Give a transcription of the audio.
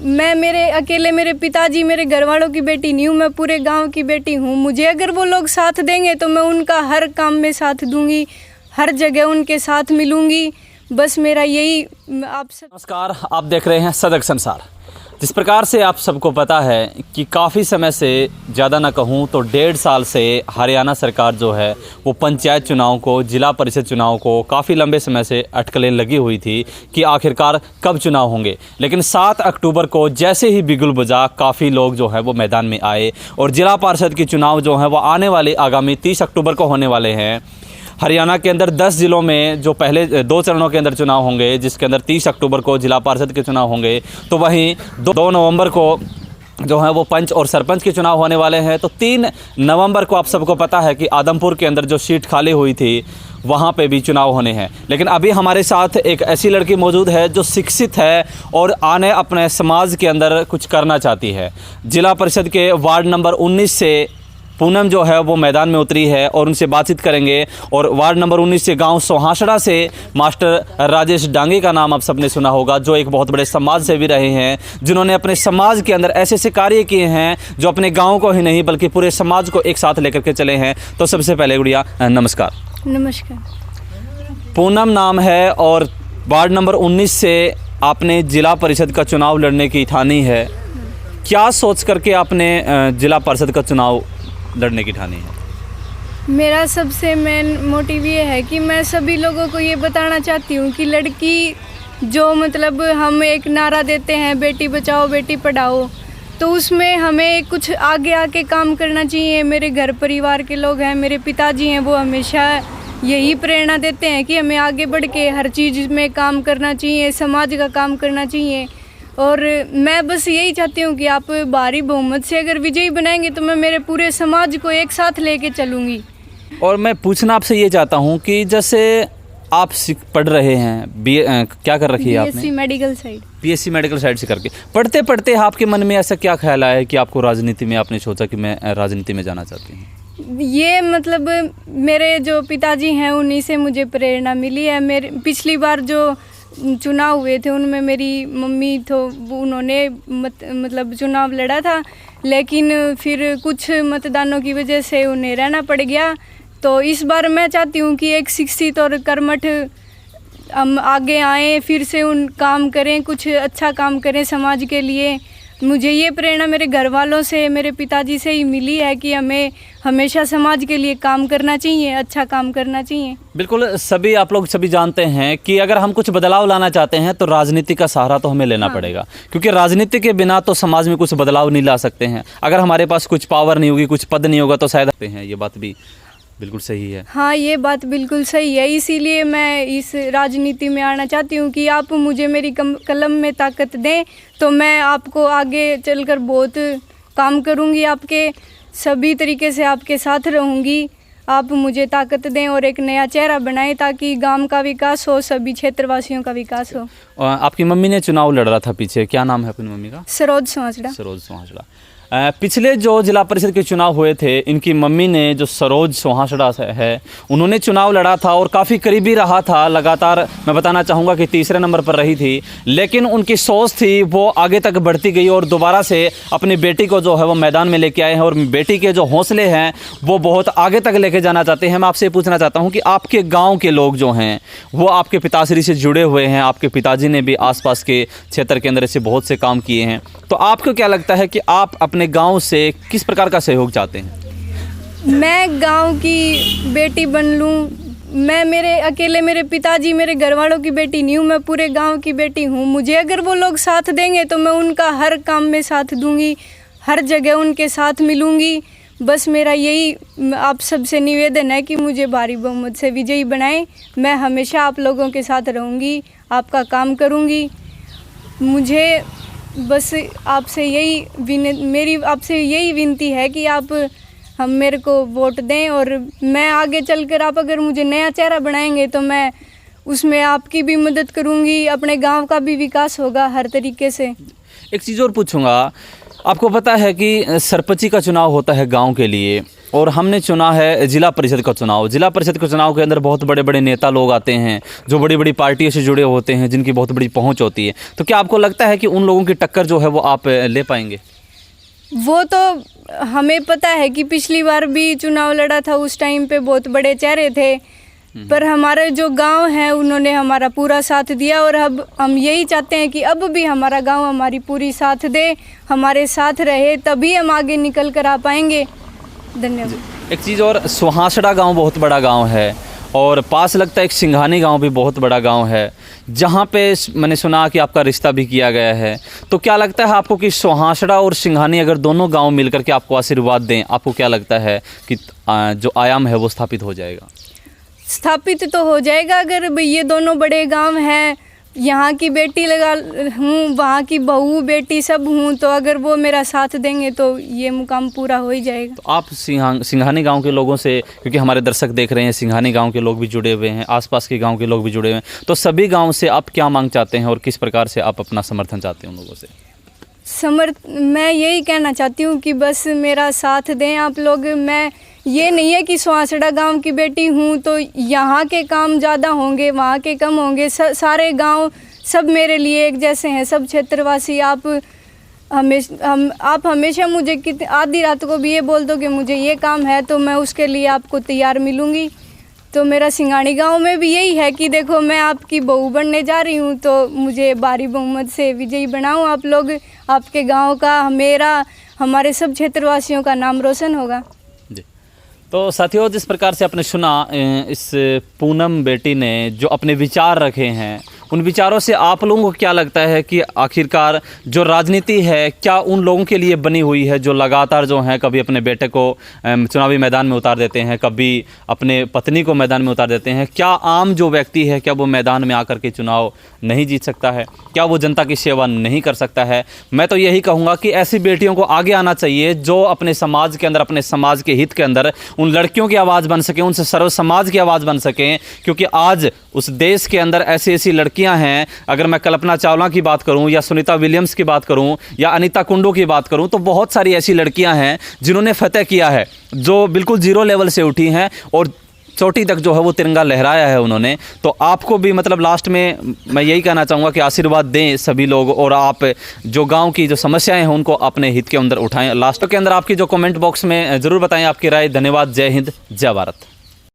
मैं मेरे पिताजी मेरे घर वालों की बेटी नहीं हूँ, मैं पूरे गांव की बेटी हूँ। मुझे अगर वो लोग साथ देंगे तो मैं उनका हर काम में साथ दूंगी, हर जगह उनके साथ मिलूंगी। बस मेरा यही आप सब। नमस्कार, आप देख रहे हैं सदक संसार। जिस प्रकार से आप सबको पता है कि काफ़ी समय से, ज़्यादा ना कहूँ तो 1.5 साल से हरियाणा सरकार जो है वो पंचायत चुनाव को, जिला परिषद चुनाव को काफ़ी लंबे समय से अटकलें लगी हुई थी कि आखिरकार कब चुनाव होंगे। लेकिन 7 अक्टूबर को जैसे ही बिगुल बजा, काफ़ी लोग जो है वो मैदान में आए और जिला परिषद के चुनाव जो है वो आने वाले आगामी 30 अक्टूबर को होने वाले हैं। हरियाणा के अंदर 10 ज़िलों में जो पहले 2 चरणों के अंदर चुनाव होंगे, जिसके अंदर 30 अक्टूबर को जिला परिषद के चुनाव होंगे, तो वहीं 2 नवंबर को जो है वो पंच और सरपंच के चुनाव होने वाले हैं। तो 3 नवंबर को आप सबको पता है कि आदमपुर के अंदर जो सीट खाली हुई थी वहाँ पे भी चुनाव होने हैं। लेकिन अभी हमारे साथ एक ऐसी लड़की मौजूद है जो शिक्षित है और आने अपने समाज के अंदर कुछ करना चाहती है। जिला परिषद के वार्ड नंबर 19 से पूनम जो है वो मैदान में उतरी है और उनसे बातचीत करेंगे। और वार्ड नंबर 19 से गांव सोहासड़ा से मास्टर राजेश डांगे का नाम आप सबने सुना होगा, जो एक बहुत बड़े समाज सेवी रहे हैं, जिन्होंने अपने समाज के अंदर ऐसे ऐसे कार्य किए हैं जो अपने गांव को ही नहीं बल्कि पूरे समाज को एक साथ लेकर के चले हैं। तो सबसे पहले गुड़िया नमस्कार। नमस्कार। पूनम नाम है और वार्ड नंबर 19 से आपने जिला परिषद का चुनाव लड़ने की ठानी है। क्या सोच करके आपने जिला परिषद का चुनाव लड़ने की ठानी है? मेरा सबसे मेन मोटिव ये है कि मैं सभी लोगों को ये बताना चाहती हूँ कि लड़की जो मतलब हम एक नारा देते हैं बेटी बचाओ बेटी पढ़ाओ, तो उसमें हमें कुछ आगे आके काम करना चाहिए। मेरे घर परिवार के लोग हैं, मेरे पिताजी हैं, वो हमेशा यही प्रेरणा देते हैं कि हमें आगे बढ़ के हर चीज़ में काम करना चाहिए, समाज का काम करना चाहिए। और मैं बस यही चाहती हूँ कि आप भारी बहुमत से अगर विजयी बनाएंगे तो मैं मेरे पूरे समाज को एक साथ लेके चलूँगी। और मैं पूछना आपसे ये चाहता हूँ कि जैसे आप पढ़ रहे हैं, क्या कर रखी है आपने? BSc medical side. BSc medical side से करके पढ़ते पढ़ते आपके मन में ऐसा क्या ख्याल आया है कि आपको राजनीति में, आपने सोचा कि मैं राजनीति में जाना चाहती हूँ? ये मतलब मेरे जो पिताजी हैं उन्हीं से मुझे प्रेरणा मिली है। मेरे पिछली बार जो चुनाव हुए थे उनमें मेरी मम्मी तो उन्होंने मतलब चुनाव लड़ा था, लेकिन फिर कुछ मतदानों की वजह से उन्हें रहना पड़ गया। तो इस बार मैं चाहती हूँ कि एक शिक्षित और कर्मठ हम आगे आएँ, फिर से उन काम करें, कुछ अच्छा काम करें समाज के लिए। मुझे ये प्रेरणा मेरे घर वालों से, मेरे पिताजी से ही मिली है कि हमें हमेशा समाज के लिए काम करना चाहिए, अच्छा काम करना चाहिए। बिल्कुल, सभी आप लोग सभी जानते हैं कि अगर हम कुछ बदलाव लाना चाहते हैं तो राजनीति का सहारा तो हमें लेना पड़ेगा, क्योंकि राजनीति के बिना तो समाज में कुछ बदलाव नहीं ला सकते हैं। अगर हमारे पास कुछ पावर नहीं होगी, कुछ पद नहीं होगा तो शायद हैं। ये बात भी बिल्कुल सही है। हाँ, ये बात बिल्कुल सही है। इसीलिए मैं इस राजनीति में आना चाहती हूँ कि आप मुझे मेरी कलम में ताकत दें तो मैं आपको आगे चलकर बहुत काम करूँगी, आपके सभी तरीके से आपके साथ रहूँगी। आप मुझे ताकत दें और एक नया चेहरा बनाएं ताकि गांव का विकास हो, सभी क्षेत्रवासियों का विकास हो। आपकी मम्मी ने चुनाव लड़ रहा था पीछे, क्या नाम है अपनी मम्मी का? सरोज सोहासड़ा। सरोज सोहासड़ा। पिछले जो जिला परिषद के चुनाव हुए थे, इनकी मम्मी ने जो सरोज सोहासड़ा है उन्होंने चुनाव लड़ा था और काफ़ी करीबी रहा था। लगातार मैं बताना चाहूँगा कि 3रे नंबर पर रही थी, लेकिन उनकी सोच थी वो आगे तक बढ़ती गई और दोबारा से अपनी बेटी को जो है वो मैदान में लेके आए हैं और बेटी के जो हौसले हैं वो बहुत आगे तक लेके जाना चाहते हैं। मैं आपसे पूछना चाहता हूँ कि आपके गाँव के लोग जो हैं वो आपके पिताश्री से जुड़े हुए हैं, आपके पिताजी ने भी आसपास के क्षेत्र के अंदर ऐसे बहुत से काम किए हैं, तो आपको क्या लगता है कि आप अपने गांव से किस प्रकार का सहयोग चाहते हैं? मैं गांव की बेटी बन लूं। मैं मेरे पिताजी मेरे घर वालों की बेटी नहीं हूँ, मैं पूरे गांव की बेटी हूँ। मुझे अगर वो लोग साथ देंगे तो मैं उनका हर काम में साथ दूंगी, हर जगह उनके साथ मिलूंगी। बस मेरा यही आप सबसे निवेदन है कि मुझे भारी बहुमत से विजयी बनाएं। मैं हमेशा आप लोगों के साथ रहूँगी, आपका काम करूँगी। मुझे बस आपसे मेरी आपसे यही विनती है कि आप हम मेरे को वोट दें और मैं आगे चलकर आप अगर मुझे नया चेहरा बनाएंगे तो मैं उसमें आपकी भी मदद करूंगी, अपने गांव का भी विकास होगा हर तरीके से। एक चीज़ और पूछूंगा, आपको पता है कि सरपंची का चुनाव होता है गांव के लिए, और हमने चुना है जिला परिषद का चुनाव। जिला परिषद के चुनाव के अंदर बहुत बड़े बड़े नेता लोग आते हैं जो बड़ी बड़ी पार्टियों से जुड़े होते हैं, जिनकी बहुत बड़ी पहुंच होती है। तो क्या आपको लगता है कि उन लोगों की टक्कर जो है वो आप ले पाएंगे? वो तो हमें पता है कि पिछली बार भी चुनाव लड़ा था, उस टाइम पे बहुत बड़े चेहरे थे, पर हमारे जो गांव है उन्होंने हमारा पूरा साथ दिया। और अब हम यही चाहते हैं कि अब भी हमारा गांव हमारी पूरी साथ दे, हमारे साथ रहे, तभी हम आगे निकल कर आ पाएंगे। धन्यवाद। एक चीज़ और, सुहासड़ा गांव बहुत बड़ा गांव है और पास लगता है एक सिंघानी गांव भी बहुत बड़ा गांव है, जहां पे मैंने सुना कि आपका रिश्ता भी किया गया है। तो क्या लगता है आपको कि सुहासड़ा और सिंघानी अगर दोनों गांव मिलकर के आपको आशीर्वाद दें, आपको क्या लगता है कि जो आयाम है वो स्थापित हो जाएगा? स्थापित तो हो जाएगा अगर ये दोनों बड़े गांव हैं, यहाँ की बेटी लगा हूँ, वहाँ की बहू बेटी सब हूँ, तो अगर वो मेरा साथ देंगे तो ये मुकाम पूरा हो ही जाएगा। तो आप सिंघानी गांव के लोगों से, क्योंकि हमारे दर्शक देख रहे हैं, सिंघानी गांव के लोग भी जुड़े हुए हैं, आसपास के गांव के लोग भी जुड़े हुए हैं, तो सभी गांव से आप क्या मांग चाहते हैं और किस प्रकार से आप अपना समर्थन चाहते हैं उन लोगों से? मैं यही कहना चाहती हूँ कि बस मेरा साथ दें आप लोग। मैं ये नहीं है कि सुहासड़ा गांव की बेटी हूँ तो यहाँ के काम ज़्यादा होंगे, वहाँ के कम होंगे। सारे गांव सब मेरे लिए एक जैसे हैं, सब क्षेत्रवासी। आप हमेशा मुझे आधी रात को भी ये बोल दो कि मुझे ये काम है, तो मैं उसके लिए आपको तैयार मिलूँगी। तो मेरा सिंघानी गांव में भी यही है कि देखो मैं आपकी बहू बनने जा रही हूँ, तो मुझे भारी बहुमत से विजयी बनाऊँ। आप लोग, आपके गांव का, मेरा, हमारे सब क्षेत्रवासियों का नाम रोशन होगा। जी, तो साथियों, जिस प्रकार से आपने सुना, इस पूनम बेटी ने जो अपने विचार रखे हैं, उन विचारों से आप लोगों को क्या लगता है कि आखिरकार जो राजनीति है क्या उन लोगों के लिए बनी हुई है जो लगातार जो हैं कभी अपने बेटे को चुनावी मैदान में उतार देते हैं, कभी अपने पत्नी को मैदान में उतार देते हैं? क्या आम जो व्यक्ति है, क्या वो मैदान में आकर के चुनाव नहीं जीत सकता है? क्या वो जनता की सेवा नहीं कर सकता है? मैं तो यही कहूँगा कि ऐसी बेटियों को आगे आना चाहिए जो अपने समाज के अंदर, अपने समाज के हित के अंदर उन लड़कियों की आवाज़ बन सकें, उनसे सर्व समाज की आवाज़ बन सकें। क्योंकि आज उस देश के अंदर ऐसी ऐसी लड़कियां हैं, अगर मैं कल्पना चावला की बात करूं या सुनीता विलियम्स की बात करूं या अनीता कुंडू की बात करूं, तो बहुत सारी ऐसी लड़कियां हैं जिन्होंने फतेह किया है, जो बिल्कुल जीरो लेवल से उठी हैं और चोटी तक जो है वो तिरंगा लहराया है उन्होंने। तो आपको भी मतलब लास्ट में मैं यही कहना चाहूँगा कि आशीर्वाद दें सभी लोग, और आप जो गांव की जो समस्याएं हैं उनको अपने हित के अंदर उठाएं। लास्ट के अंदर आपकी जो कमेंट बॉक्स में ज़रूर बताएं आपकी राय। धन्यवाद। जय हिंद, जय भारत।